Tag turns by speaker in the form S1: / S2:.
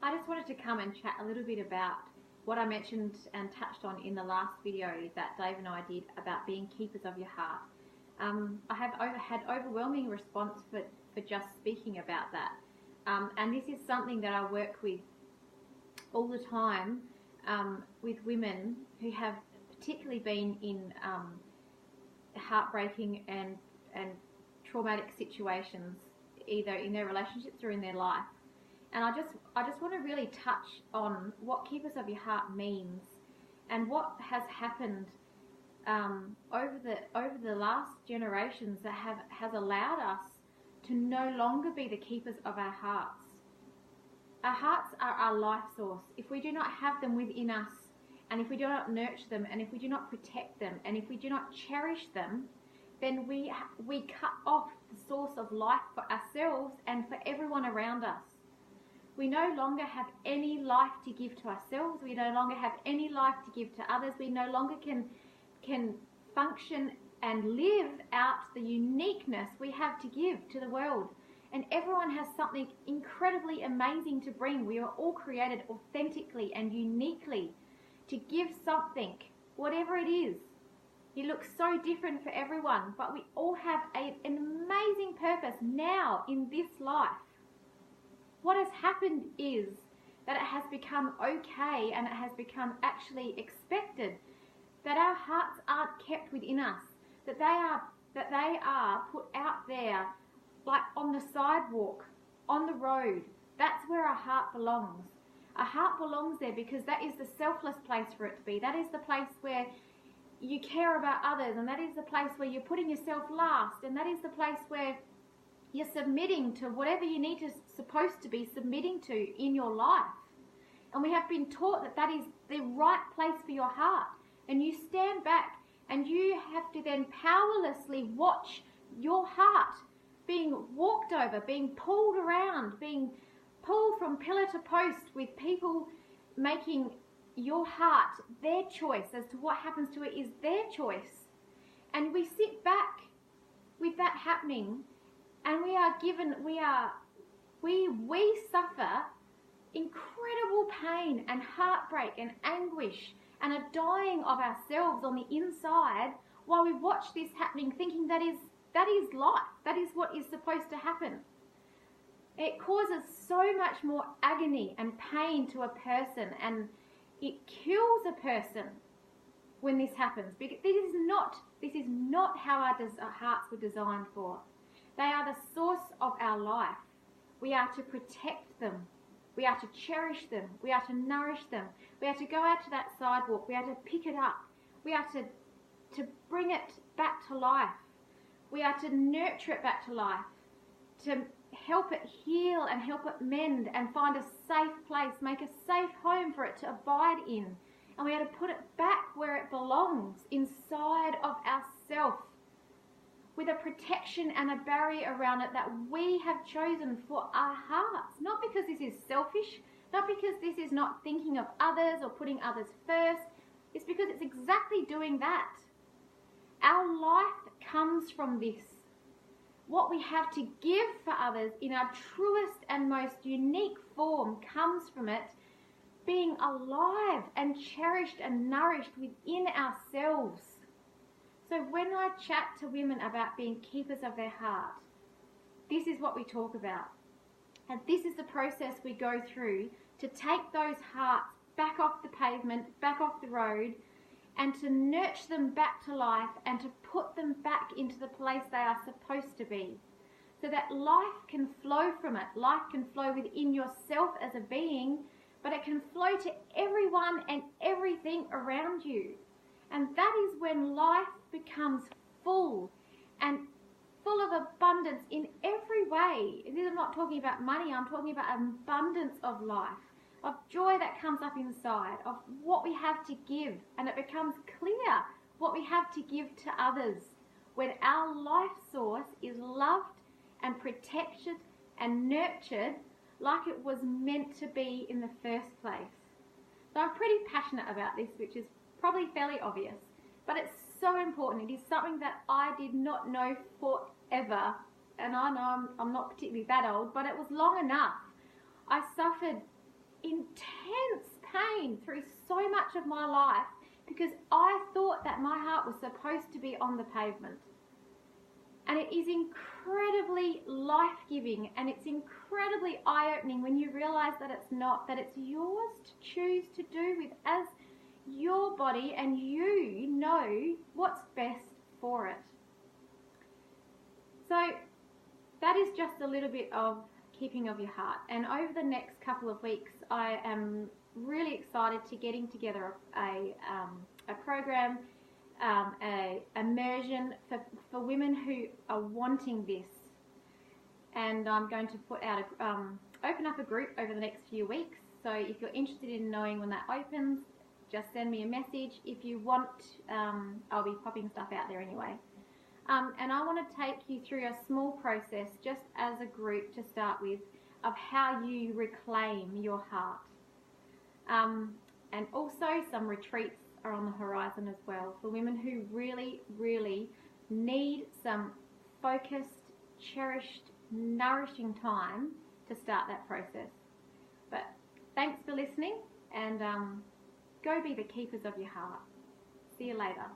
S1: I just wanted to come and chat a little bit about what I mentioned and touched on in the last video that Dave and I did about being keepers of your heart. I have had overwhelming response for just speaking about that. And this is something that I work with all the time with women who have particularly been in heartbreaking and traumatic situations, either in their relationships or in their life. And I just want to really touch on what keepers of your heart means and what has happened over the last generations that has allowed us to no longer be the keepers of our hearts. Our hearts are our life source. If we do not have them within us, and if we do not nurture them, and if we do not protect them, and if we do not cherish them, then we cut off the source of life for ourselves and for everyone around us. We no longer have any life to give to ourselves. We no longer have any life to give to others. We no longer can function and live out the uniqueness we have to give to the world. And everyone has something incredibly amazing to bring. We are all created authentically and uniquely to give something, whatever it is. It looks so different for everyone, but we all have an amazing purpose now in this life. What has happened is that it has become okay and it has become actually expected that our hearts aren't kept within us, that they are put out there like on the sidewalk, on the road. That's where our heart belongs. Our heart belongs there because that is the selfless place for it to be. That is the place where you care about others, and that is the place where you're putting yourself last, and that is the place where you're submitting to whatever you need to, supposed to be submitting to in your life. And we have been taught that that is the right place for your heart. And you stand back and you have to then powerlessly watch your heart being walked over, being pulled around, being pulled from pillar to post, with people making your heart their choice as to what happens to it is their choice. And we sit back with that happening, and we suffer incredible pain and heartbreak and anguish and a dying of ourselves on the inside while we watch this happening, thinking that is life, that is what is supposed to happen. It causes so much more agony and pain to a person, and it kills a person when this happens, because this is not how our hearts were designed for. They are the source of our life. We are to protect them. We are to cherish them. We are to nourish them. We are to go out to that sidewalk. We are to pick it up. We are to bring it back to life. We are to nurture it back to life, to help it heal and help it mend and find a safe place, make a safe home for it to abide in. And we are to put it back where it belongs, inside of ourself, with a protection and a barrier around it that we have chosen for our hearts. Not because this is selfish, not because this is not thinking of others or putting others first. It's because it's exactly doing that. Our life comes from this. What we have to give for others in our truest and most unique form comes from it being alive and cherished and nourished within ourselves. So when I chat to women about being keepers of their heart, this is what we talk about. And this is the process we go through to take those hearts back off the pavement, back off the road, and to nurture them back to life and to put them back into the place they are supposed to be, so that life can flow from it. Life can flow within yourself as a being, but it can flow to everyone and everything around you. And that is when life becomes full and full of abundance in every way. I'm not talking about money, I'm talking about abundance of life, of joy that comes up inside, of what we have to give, and it becomes clear what we have to give to others when our life source is loved and protected and nurtured like it was meant to be in the first place. So I'm pretty passionate about this, which is probably fairly obvious, but it's so important. It is something that I did not know forever, and I know I'm not particularly that old, but it was long enough. I suffered intense pain through so much of my life because I thought that my heart was supposed to be on the pavement. And it is incredibly life-giving, and it's incredibly eye-opening when you realize that it's not, that it's yours to choose to do with as your body, and you know what's best for it. So that is just a little bit of keeping of your heart. And over the next couple of weeks, I am really excited to getting together a program, a immersion for women who are wanting this. And I'm going to put out open up a group over the next few weeks. So if you're interested in knowing when that opens, just send me a message. If you want, I'll be popping stuff out there anyway. And I want to take you through a small process, just as a group to start with, of how you reclaim your heart. And also some retreats are on the horizon as well for women who really, really need some focused, cherished, nourishing time to start that process. But thanks for listening, and go be the keepers of your heart. See you later.